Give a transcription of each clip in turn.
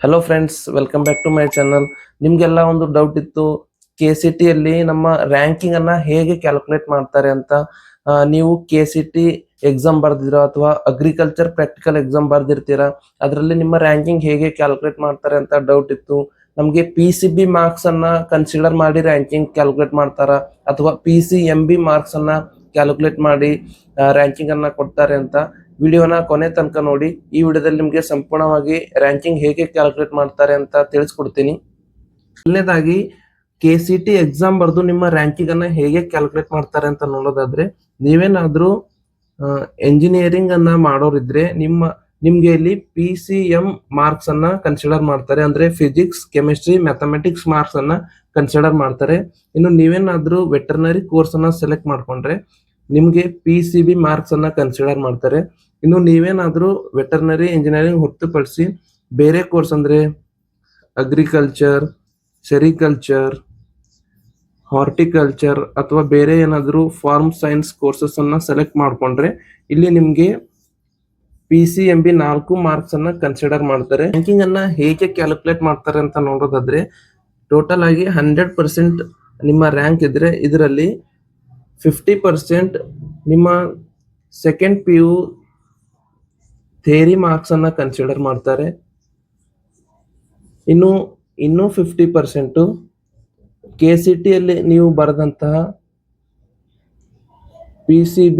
Hello friends, welcome back to my channel. ನಿಮ್ಗೆಲ್ಲ ಒಂದು doubt ಇತ್ತು, KCT ಅಲ್ಲಿ ನಮ್ಮ ರ್ಯಾಂಕಿಂಗ್ ಅನ್ನ ಹೇಗೆ ಕ್ಯಾಲ್ಕುಲೇಟ್ ಮಾಡ್ತಾರೆ ಅಂತ. ನೀವು KCT ಎಕ್ಸಾಮ್ ಬರ್ದಿರೋ ಅಥವಾ ಅಗ್ರಿಕಲ್ಚರ್ ಪ್ರಾಕ್ಟಿಕಲ್ ಎಕ್ಸಾಮ್ ಬರ್ದಿರ್ತೀರಾ, ಅದರಲ್ಲಿ ನಿಮ್ಮ ರ್ಯಾಂಕಿಂಗ್ ಹೇಗೆ ಕ್ಯಾಲ್ಕುಲೇಟ್ ಮಾಡ್ತಾರೆ ಅಂತ ಡೌಟ್ ಇತ್ತು. ನಮಗೆ PCB ಮಾರ್ಕ್ಸ್ ಅನ್ನ ಕನ್ಸಿಡರ್ ಮಾಡಿ ರ್ಯಾಂಕಿಂಗ್ ಕ್ಯಾಲ್ಕುಲೇಟ್ ಮಾಡ್ತಾರ ಅಥವಾ PCMB ಮಾರ್ಕ್ಸ್ ಅನ್ನ ಕ್ಯಾಲ್ಕುಲೇಟ್ ಮಾಡಿ ರ್ಯಾಂಕಿಂಗ್ ಅನ್ನ ಕೊಡ್ತಾರೆ ಅಂತ. ವಿಡಿಯೋನ ಕೊನೆ ತನಕ ನೋಡಿ. ಈ ವಿಡಿಯೋದಲ್ಲಿ ನಿಮಗೆ ಸಂಪೂರ್ಣವಾಗಿ ರ್ಯಾಂಕಿಂಗ್ ಹೇಗೆ ಕ್ಯಾಲ್ಕುಲೇಟ್ ಮಾಡ್ತಾರೆ ಅಂತ ತಿಳಿಸ್ಕೊಡ್ತೀನಿ. ಮೊದಲನೇದಾಗಿ KCT ಎಕ್ಸಾಮ್ ಬರ್ದು ನಿಮ್ಮ ರ್ಯಾಂಕಿಂಗ್ ಅನ್ನ ಹೇಗೆ ಕ್ಯಾಲ್ಕುಲೇಟ್ ಮಾಡ್ತಾರೆ ಅಂತ ನೋಡೋದಾದ್ರೆ, ನೀವೇನಾದ್ರೂ ಎಂಜಿನಿಯರಿಂಗ್ ಅನ್ನ ಮಾಡೋರಿದ್ರೆ ನಿಮ್ಗೆ ಇಲ್ಲಿ PCM ಮಾರ್ಕ್ಸ್ ಅನ್ನ ಕನ್ಸಿಡರ್ ಮಾಡ್ತಾರೆ. ಅಂದ್ರೆ ಫಿಸಿಕ್ಸ್, ಕೆಮಿಸ್ಟ್ರಿ, ಮ್ಯಾಥಮೆಟಿಕ್ಸ್ ಮಾರ್ಕ್ಸ್ ಅನ್ನ ಕನ್ಸಿಡರ್ ಮಾಡ್ತಾರೆ. ಇನ್ನು ನೀವೇನಾದ್ರೂ ವೆಟರ್ನರಿ ಕೋರ್ಸ್ ಅನ್ನ ಸೆಲೆಕ್ಟ್ ಮಾಡ್ಕೊಂಡ್ರೆ ನಿಮ್ಗೆ PCB ಮಾರ್ಕ್ಸ್ ಅನ್ನ ಕನ್ಸಿಡರ್ ಮಾಡ್ತಾರೆ. ಇನ್ನು ನೀವೇನಾದ್ರೂ ವೆಟರ್ನರಿ ಇಂಜಿನಿಯರಿಂಗ್ ಹೊರತುಪಡಿಸಿ ಬೇರೆ ಕೋರ್ಸ್ ಅಂದ್ರೆ ಅಗ್ರಿಕಲ್ಚರ್, ಸೆರಿಕಲ್ಚರ್, ಹಾರ್ಟಿಕಲ್ಚರ್ ಅಥವಾ ಬೇರೆ ಏನಾದ್ರೂ ಫಾರ್ಮ್ ಸೈನ್ಸ್ ಕೋರ್ಸಸ್ ಅನ್ನ ಸೆಲೆಕ್ಟ್ ಮಾಡ್ಕೊಂಡ್ರೆ ಇಲ್ಲಿ ನಿಮ್ಗೆ PCMB 4 ಮಾರ್ಕ್ಸ್ ಅನ್ನ ಕನ್ಸಿಡರ್ ಮಾಡ್ತಾರೆ. ರ್ಯಾಂಕಿಂಗ್ ಅನ್ನ ಹೇಗೆ ಕ್ಯಾಲ್ಕುಲೇಟ್ ಮಾಡ್ತಾರೆ ಅಂತ ನೋಡೋದಾದ್ರೆ, ಟೋಟಲ್ ಆಗಿ 100% ನಿಮ್ಮ ರ್ಯಾಂಕ್ ಇದ್ರೆ ಇದರಲ್ಲಿ 50% ನಿಮ್ಮ ಸೆಕೆಂಡ್ PU ಥಿಯರಿ ಮಾರ್ಕ್ಸ್ ಅನ್ನ ಕನ್ಸಿಡರ್ ಮಾಡ್ತಾರೆ. ಇನ್ನು 50% KCT ಅಲ್ಲಿ ನೀವು ಬರೆದಂತಹ PCB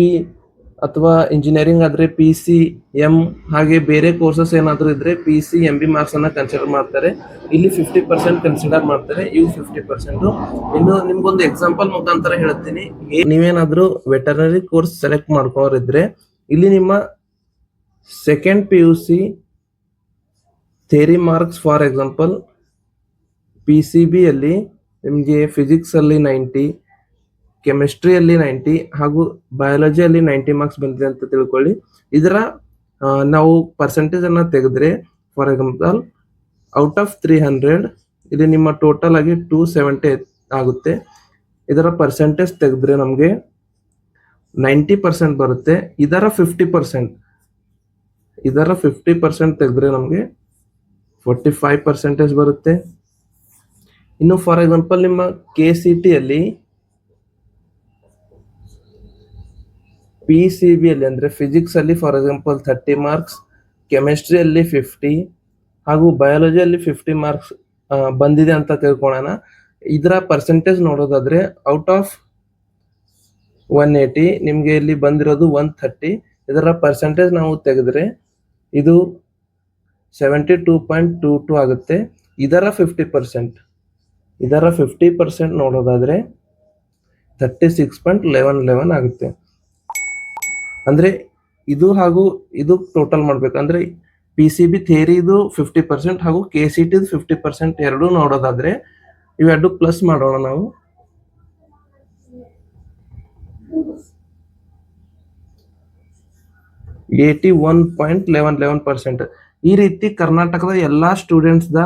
ಅಥವಾ ಇಂಜಿನಿಯರಿಂಗ್ ಆದ್ರೆ PCM, ಹಾಗೆ ಬೇರೆ ಕೋರ್ಸಸ್ ಏನಾದ್ರೂ ಇದ್ರೆ PCMB ಮಾರ್ಕ್ಸ್ ಅನ್ನ ಕನ್ಸಿಡರ್ ಮಾಡ್ತಾರೆ. ಇಲ್ಲಿ 50% ಕನ್ಸಿಡರ್ ಮಾಡ್ತಾರೆ, ಇವು 50%. ಇನ್ನು ನಿಮ್ಗೊಂದು ಎಕ್ಸಾಂಪಲ್ ಮುಖಾಂತರ ಹೇಳ್ತೀನಿ. ನೀವೇನಾದ್ರೂ ವೆಟರ್ನರಿ ಕೋರ್ಸ್ ಸೆಲೆಕ್ಟ್ ಮಾಡ್ಕೋರಿದ್ರೆ ಇಲ್ಲಿ ನಿಮ್ಮ second PUC theory marks, for example PCB ಅಲ್ಲಿ ನಿಮ್ಗೆ ಫಿಸಿಕ್ಸ್ ಅಲ್ಲಿ 90, ಕೆಮಿಸ್ಟ್ರಿಯಲ್ಲಿ 90 ಹಾಗೂ ಬಯಾಲಜಿಯಲ್ಲಿ 90 ಮಾರ್ಕ್ಸ್ ಬಂದಿದೆ ಅಂತ ತಿಳ್ಕೊಳ್ಳಿ. ಇದರ ನಾವು ಪರ್ಸೆಂಟೇಜ್ ಅನ್ನ ತೆಗೆದ್ರೆ, ಫಾರ್ ಎಕ್ಸಾಂಪಲ್ ಔಟ್ ಆಫ್ 300 ಇಲ್ಲಿ ನಿಮ್ಮ ಟೋಟಲ್ ಆಗಿ 270 ಆಗುತ್ತೆ. ಇದರ ಪರ್ಸೆಂಟೇಜ್ ತೆಗೆದ್ರೆ ನಮ್ಗೆ 90% ಬರುತ್ತೆ. ಇದರ 50% ತೆಗೆದ್ರೆ ನಮ್ಗೆ 45% ಬರುತ್ತೆ. ಇನ್ನು ಫಾರ್ ಎಕ್ಸಾಂಪಲ್ ನಿಮ್ಮ KCT ಅಲ್ಲಿ PCB ಅಲ್ಲಿ ಅಂದ್ರೆ ಫಿಸಿಕ್ಸ್ ಅಲ್ಲಿ ಫಾರ್ ಎಕ್ಸಾಂಪಲ್ 30 ಮಾರ್ಕ್ಸ್, ಕೆಮಿಸ್ಟ್ರಿಯಲ್ಲಿ 50 ಹಾಗೂ ಬಯಾಲಜಿಯಲ್ಲಿ 50 ಮಾರ್ಕ್ಸ್ ಬಂದಿದೆ ಅಂತ ತಿಳ್ಕೊಳ್ಳೋಣ. ಇದರ ಪರ್ಸೆಂಟೇಜ್ ನೋಡೋದಾದ್ರೆ ಔಟ್ ಆಫ್ 180 ನಿಮ್ಗೆ ಇಲ್ಲಿ ಬಂದಿರೋದು 130. ಇದರ ಪರ್ಸೆಂಟೇಜ್ ನಾವು ತೆಗೆದ್ರೆ ಇದು 72.22 ಆಗುತ್ತೆ. ಇದರ 50% ನೋಡೋದಾದ್ರೆ 36.11 ಆಗುತ್ತೆ. ಅಂದ್ರೆ ಇದು ಹಾಗೂ ಇದು ಟೋಟಲ್ ಮಾಡ್ಬೇಕಂದ್ರೆ PCB ಥಿಯರಿದು 50% ಹಾಗೂ KCT 50% ಎರಡು ನೋಡೋದಾದ್ರೆ ಇವೆರಡು ಪ್ಲಸ್ ಮಾಡೋಣ ನಾವು. $81.11%. ಈ ರೀತಿ ಕರ್ನಾಟಕದ ಎಲ್ಲಾ ಸ್ಟೂಡೆಂಟ್ಸ್ ದ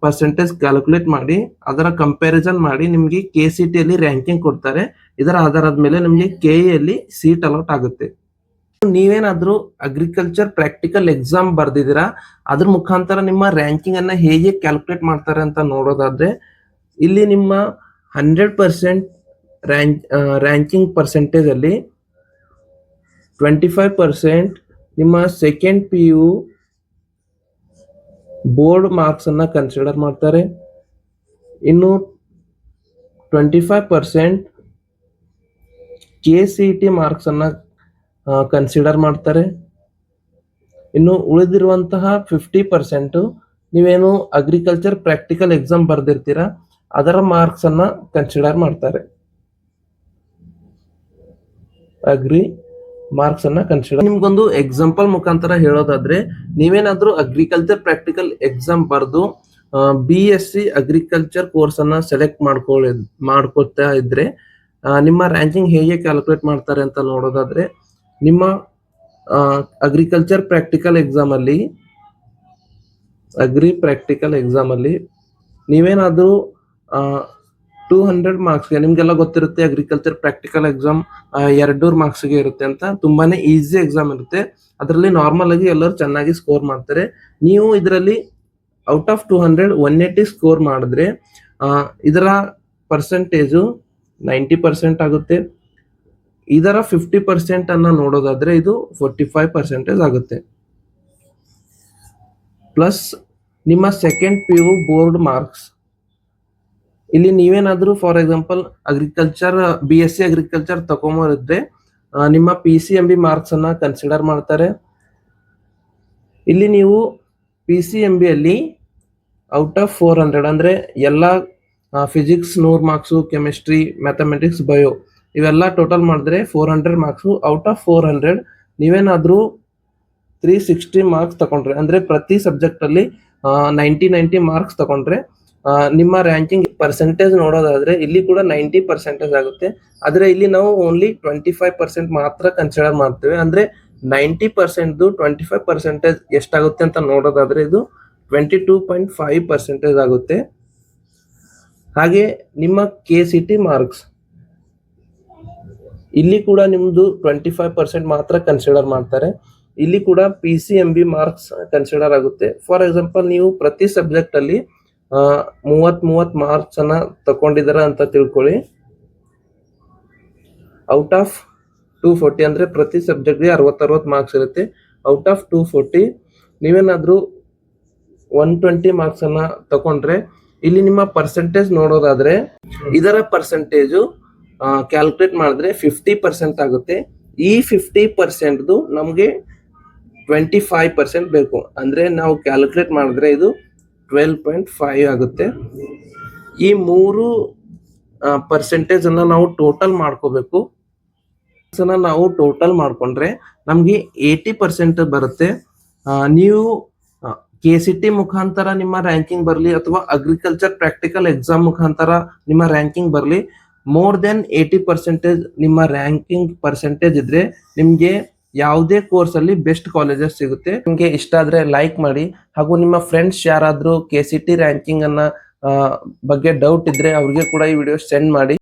ಪರ್ಸೆಂಟೇಜ್ ಕ್ಯಾಲ್ಕುಲೇಟ್ ಮಾಡಿ ಅದರ ಕಂಪ್ಯಾರಿಸನ್ ಮಾಡಿ ನಿಮ್ಗೆ KCT ಅಲ್ಲಿ ರ್ಯಾಂಕಿಂಗ್ ಕೊಡ್ತಾರೆ. ಇದರ ಆಧಾರದ ಮೇಲೆ ನಿಮ್ಗೆ KE ಅಲ್ಲಿ ಸೀಟ್ ಅಲಾಟ್ ಆಗುತ್ತೆ. ನೀವೇನಾದ್ರೂ ಅಗ್ರಿಕಲ್ಚರ್ ಪ್ರಾಕ್ಟಿಕಲ್ ಎಕ್ಸಾಮ್ ಬರ್ದಿದ್ದೀರಾ, ಅದ್ರ ಮುಖಾಂತರ ನಿಮ್ಮ ರ್ಯಾಂಕಿಂಗ್ ಅನ್ನ ಹೇಗೆ ಕ್ಯಾಲ್ಕುಲೇಟ್ ಮಾಡ್ತಾರೆ ಅಂತ ನೋಡೋದಾದ್ರೆ, ಇಲ್ಲಿ ನಿಮ್ಮ 100% ರ್ಯಾಂಕಿಂಗ್ ಪರ್ಸೆಂಟೇಜ್ ಅಲ್ಲಿ 25% ನಿಮ್ಮ ಸೆಕೆಂಡ್ PU ಬೋರ್ಡ್ ಮಾರ್ಕ್ಸ್ ಅನ್ನ ಕನ್ಸಿಡರ್ ಮಾಡ್ತಾರೆ. ಇನ್ನು 25% KCT ಮಾರ್ಕ್ಸ್ ಅನ್ನ ಕನ್ಸಿಡರ್ ಮಾಡ್ತಾರೆ. ಇನ್ನು ಉಳಿದಿರುವಂತಹ 50% ನೀವೇನು ಅಗ್ರಿಕಲ್ಚರ್ ಪ್ರಾಕ್ಟಿಕಲ್ ಎಕ್ಸಾಮ್ ಬರ್ದಿರ್ತೀರಾ ಅದರ ಮಾರ್ಕ್ಸ್ ಅನ್ನ ಕನ್ಸಿಡರ್ ಮಾಡ್ತಾರೆ. ಮಾರ್ಕ್ಸ್ ಅನ್ನ ಕನ್ಸಿಡರ್. ನಿಮ್ಗೊಂದು ಎಕ್ಸಾಂಪಲ್ ಮುಖಾಂತರ ಹೇಳೋದಾದ್ರೆ, ನೀವೇನಾದ್ರೂ ಅಗ್ರಿಕಲ್ಚರ್ ಪ್ರಾಕ್ಟಿಕಲ್ ಎಕ್ಸಾಮ್ ಬರ್ದು BSc ಅಗ್ರಿಕಲ್ಚರ್ ಕೋರ್ಸ್ ಅನ್ನ ಸೆಲೆಕ್ಟ್ ಮಾಡ್ಕೊತಾ ಇದ್ರೆ ನಿಮ್ಮ ರ್ಯಾಂಕಿಂಗ್ ಹೇಗೆ ಕ್ಯಾಲ್ಕುಲೇಟ್ ಮಾಡ್ತಾರೆ ಅಂತ ನೋಡೋದಾದ್ರೆ, ನಿಮ್ಮ ಅಗ್ರಿಕಲ್ಚರ್ ಪ್ರಾಕ್ಟಿಕಲ್ ಎಕ್ಸಾಮ್ ಅಲ್ಲಿ ನೀವೇನಾದ್ರೂ 200 ಮಾರ್ಕ್ಸ್ಗೆ, ನಿಮ್ಗೆಲ್ಲ ಗೊತ್ತಿರುತ್ತೆ ಅಗ್ರಿಕಲ್ಚರ್ ಪ್ರಾಕ್ಟಿಕಲ್ ಎಕ್ಸಾಮ್ 200 ಮಾರ್ಕ್ಸ್ಗೆ ಇರುತ್ತೆ ಅಂತ. ತುಂಬಾನೇ ಈಸಿ ಎಕ್ಸಾಮ್ ಇರುತ್ತೆ. ಅದರಲ್ಲಿ ನಾರ್ಮಲ್ ಆಗಿ ಎಲ್ಲರೂ ಚೆನ್ನಾಗಿ ಸ್ಕೋರ್ ಮಾಡ್ತಾರೆ. ನೀವು ಇದರಲ್ಲಿ ಔಟ್ ಆಫ್ 200 180 ಸ್ಕೋರ್ ಮಾಡಿದ್ರೆ ಇದರ ಪರ್ಸೆಂಟೇಜು 90% ಆಗುತ್ತೆ. ಇದರ 50% ಅನ್ನ ನೋಡೋದಾದ್ರೆ ಇದು 45% ಆಗುತ್ತೆ. ಪ್ಲಸ್ ನಿಮ್ಮ ಸೆಕೆಂಡ್ PU ಬೋರ್ಡ್ ಮಾರ್ಕ್ಸ್. ಇಲ್ಲಿ ನೀವೇನಾದ್ರೂ for example agriculture BSc agriculture ತಗೊಂಬರಿದ್ರೆ ನಿಮ್ಮ PCMB ಮಾರ್ಕ್ಸ್ ಅನ್ನ ಕನ್ಸಿಡರ್ ಮಾಡ್ತಾರೆ. ಇಲ್ಲಿ ನೀವು PCMB ಅಲ್ಲಿ ಔಟ್ ಆಫ್ 400 ಅಂದ್ರೆ ಎಲ್ಲ physics 100 marks, chemistry, mathematics, bio ಇವೆಲ್ಲ ಟೋಟಲ್ ಮಾಡಿದ್ರೆ 400 ಮಾರ್ಕ್ಸು. ಔಟ್ ಆಫ್ 400 ನೀವೇನಾದ್ರೂ 360 ಮಾರ್ಕ್ಸ್ ತಗೊಂಡ್ರೆ ಅಂದ್ರೆ ಪ್ರತಿ ಸಬ್ಜೆಕ್ಟ್ ಅಲ್ಲಿ 90 ಮಾರ್ಕ್ಸ್ ತಗೊಂಡ್ರೆ ನಿಮ್ಮ ರ್ಯಾಂಕಿಂಗ್ ಪರ್ಸೆಂಟೇಜ್ ನೋಡೋದಾದ್ರೆ ಇಲ್ಲಿ ಕೂಡ 90% ಆಗುತ್ತೆ. ಆದ್ರೆ ಇಲ್ಲಿ ನಾವು ಓನ್ಲಿ 25% ಮಾತ್ರ ಕನ್ಸಿಡರ್ ಮಾಡ್ತೇವೆ. ಅಂದ್ರೆ 90% 25% ಎಷ್ಟಾಗುತ್ತೆ ಅಂತ ನೋಡೋದಾದ್ರೆ ಇದು 22.5% ಆಗುತ್ತೆ. ಹಾಗೆ ನಿಮ್ಮ KCT ಮಾರ್ಕ್ಸ್ ಇಲ್ಲಿ ಕೂಡ ನಿಮ್ದು 25% ಮಾತ್ರ ಕನ್ಸಿಡರ್ ಮಾಡ್ತಾರೆ. ಇಲ್ಲಿ ಕೂಡ PCMB ಮಾರ್ಕ್ಸ್ ಕನ್ಸಿಡರ್ ಆಗುತ್ತೆ. ಫಾರ್ ಎಕ್ಸಾಂಪಲ್ ನೀವು ಪ್ರತಿ ಸಬ್ಜೆಕ್ಟ್ ಅಲ್ಲಿ 30 ಮಾರ್ಕ್ಸ್ ಅನ್ನ ತಗೊಂಡಿದ್ದೀರಾ ಅಂತ ತಿಳ್ಕೊಳ್ಳಿ. ಔಟ್ ಆಫ್ 240 ಅಂದ್ರೆ ಪ್ರತಿ ಸಬ್ಜೆಕ್ಟ್ಗೆ 60 ಮಾರ್ಕ್ಸ್ ಇರುತ್ತೆ. ಔಟ್ ಆಫ್ 240 ನೀವೇನಾದ್ರೂ 120 ಮಾರ್ಕ್ಸ್ ಅನ್ನ ತಗೊಂಡ್ರೆ ಇಲ್ಲಿ ನಿಮ್ಮ ಪರ್ಸೆಂಟೇಜ್ ನೋಡೋದಾದ್ರೆ ಇದರ ಪರ್ಸೆಂಟೇಜು ಕ್ಯಾಲ್ಕುಲೇಟ್ ಮಾಡಿದ್ರೆ 50% ಆಗುತ್ತೆ. ಈ 50% ನಮಗೆ 25% ಬೇಕು. ಅಂದ್ರೆ ನಾವು ಕ್ಯಾಲ್ಕುಲೇಟ್ ಮಾಡಿದ್ರೆ ಇದು 12.5 ಆಗುತ್ತೆ. ಈ 3 ಪರ್ಸೆಂಟೇಜ್ ಅನ್ನ ನಾವು ಟೋಟಲ್ ಮಾಡ್ಕೋಬೇಕು. ನಾವು ಟೋಟಲ್ ಮಾಡ್ಕೊಂಡ್ರೆ ನಮ್ಗೆ 80% ಬರುತ್ತೆ. ನೀವು KCT ಮುಖಾಂತರ ನಿಮ್ಮ ರ್ಯಾಂಕಿಂಗ್ ಬರಲಿ ಅಥವಾ ಅಗ್ರಿಕಲ್ಚರ್ ಪ್ರಾಕ್ಟಿಕಲ್ ಎಕ್ಸಾಮ್ ಮುಖಾಂತರ ನಿಮ್ಮ ರ್ಯಾಂಕಿಂಗ್ ಬರಲಿ, ಮೋರ್ ದೆನ್ 80% ನಿಮ್ಮ ರ್ಯಾಂಕಿಂಗ್ ಪರ್ಸೆಂಟೇಜ್ ಇದ್ರೆ ನಿಮ್ಗೆ ಯಾವುದೇ ಕೋರ್ಸ್ ಅಲ್ಲಿ ಬೆಸ್ಟ್ ಕಾಲೇಜಸ್ ಸಿಗುತ್ತೆ. ನಿಮ್ಗೆ ಇಷ್ಟ ಆದ್ರೆ ಲೈಕ್ ಮಾಡಿ, ಹಾಗೂ ನಿಮ್ಮ ಫ್ರೆಂಡ್ಸ್ ಯಾರಾದ್ರೂ KCT ರ್ಯಾಂಕಿಂಗ್ ಅನ್ನ ಬಗ್ಗೆ ಡೌಟ್ ಇದ್ರೆ ಅವ್ರಿಗೆ ಕೂಡ ಈ ವಿಡಿಯೋ ಸೆಂಡ್ ಮಾಡಿ.